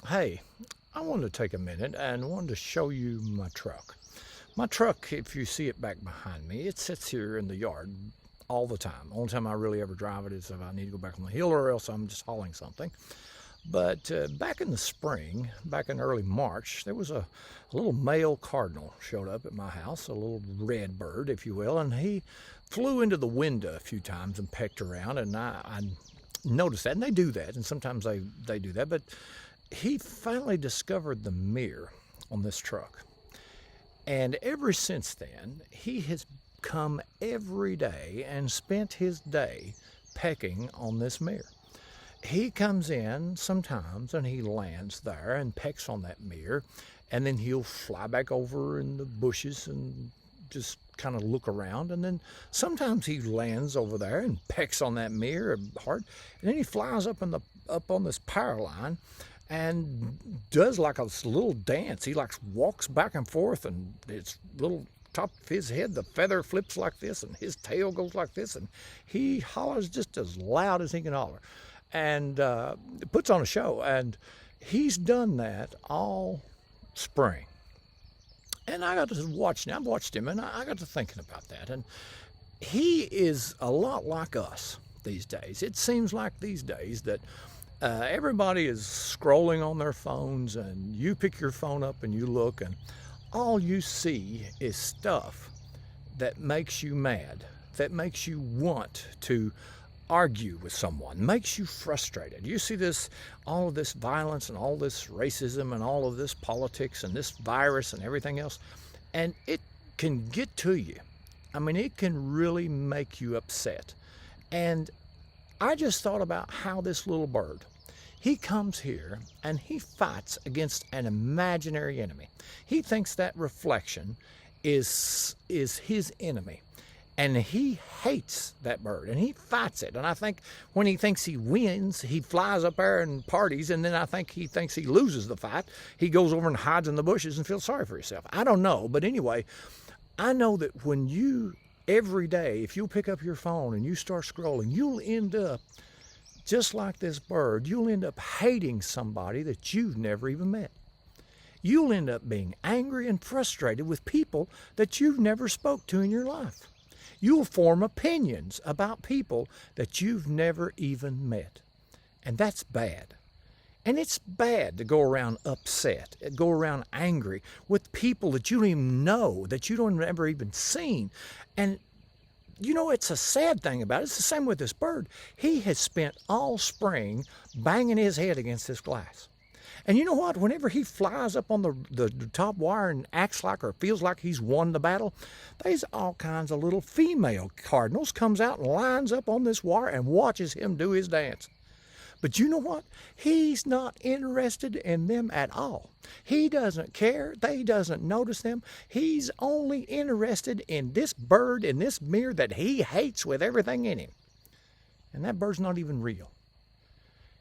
Hey, I wanted to take a minute and wanted to show you my truck. My truck, if you see it back behind me, it sits here in the yard all the time. Only time I really ever drive it is if I need to go back on the hill or else I'm just hauling something. But back in the spring, back in early March, there was a little male cardinal showed up at my house, a little red bird, if you will, and he flew into the window a few times and pecked around, and I noticed that, and they do that, and sometimes they do that, but he finally discovered the mirror on this truck. And ever since then, he has come every day and spent his day pecking on this mirror. He comes in sometimes and he lands there and pecks on that mirror, and then he'll fly back over in the bushes and just kind of look around, and then sometimes he lands over there and pecks on that mirror hard, and then he flies up on this power line and does like a little dance. He like walks back and forth, and it's little top of his head, the feather flips like this, and his tail goes like this, and he hollers just as loud as he can holler, and puts on a show. And he's done that all spring. And I got to watching. I've watched him, and I got to thinking about that. And he is a lot like us these days. It seems like these days that everybody is scrolling on their phones, and you pick your phone up and you look, and all you see is stuff that makes you mad, that makes you want to argue with someone, makes you frustrated. You see this, all of this violence and all this racism and all of this politics and this virus and everything else, and it can get to you. I mean, it can really make you upset. And I just thought about how this little bird, he comes here and he fights against an imaginary enemy. He thinks that reflection is his enemy. And he hates that bird, and he fights it. And I think when he thinks he wins, he flies up there and parties, and then I think he thinks he loses the fight. He goes over and hides in the bushes and feels sorry for himself. I don't know, but anyway, I know that when you, every day, if you pick up your phone and you start scrolling, you'll end up just like this bird. You'll end up hating somebody that you've never even met. You'll end up being angry and frustrated with people that you've never spoke to in your life. You'll form opinions about people that you've never even met. And that's bad. And it's bad to go around upset, go around angry with people that you don't even know, that you don't ever even seen. And you know, it's a sad thing about it. It's the same with this bird. He has spent all spring banging his head against this glass. And you know what? Whenever he flies up on the top wire and acts like or feels like he's won the battle, there's all kinds of little female cardinals comes out and lines up on this wire and watches him do his dance. But you know what? He's not interested in them at all. He doesn't care. He doesn't notice them. He's only interested in this bird in this mirror that he hates with everything in him. And that bird's not even real.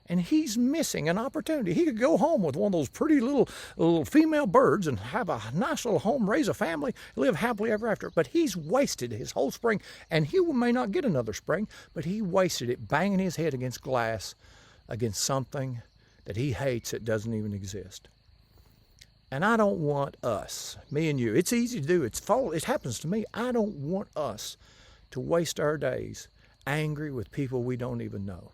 And he's missing an opportunity. He could go home with one of those pretty little female birds and have a nice little home, raise a family, live happily ever after. But he's wasted his whole spring, and he may not get another spring, but he wasted it banging his head against glass, against something that he hates that doesn't even exist. And I don't want us, me and you, it's easy to do, it happens to me. I don't want us to waste our days angry with people we don't even know.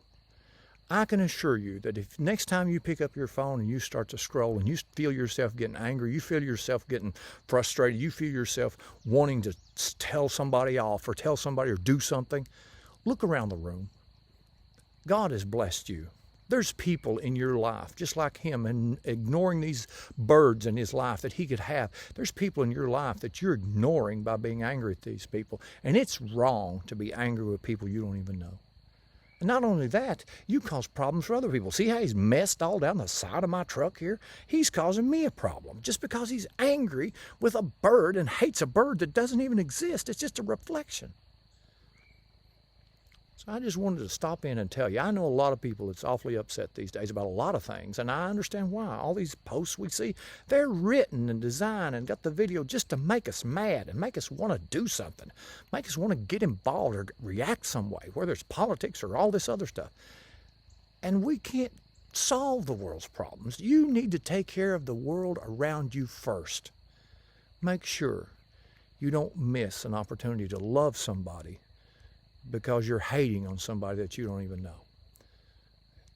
I can assure you that if next time you pick up your phone and you start to scroll and you feel yourself getting angry, you feel yourself getting frustrated, you feel yourself wanting to tell somebody off or tell somebody or do something, look around the room. God has blessed you. There's people in your life just like him, and ignoring these birds in his life that he could have. There's people in your life that you're ignoring by being angry at these people. And it's wrong to be angry with people you don't even know. And not only that, you cause problems for other people. See how he's messed all down the side of my truck here? He's causing me a problem just because he's angry with a bird and hates a bird that doesn't even exist. It's just a reflection. So I just wanted to stop in and tell you, I know a lot of people that's awfully upset these days about a lot of things, and I understand why. All these posts we see, they're written and designed and got the video just to make us mad and make us want to do something, make us want to get involved or react some way, whether it's politics or all this other stuff. And we can't solve the world's problems. You need to take care of the world around you first. Make sure you don't miss an opportunity to love somebody because you're hating on somebody that you don't even know.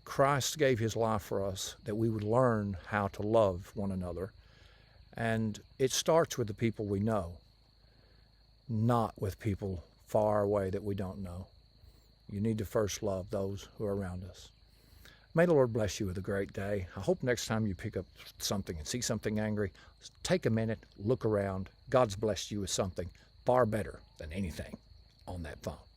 Christ gave his life for us that we would learn how to love one another. And it starts with the people we know, not with people far away that we don't know. You need to first love those who are around us. May the Lord bless you with a great day. I hope next time you pick up something and see something angry, take a minute, look around. God's blessed you with something far better than anything on that phone.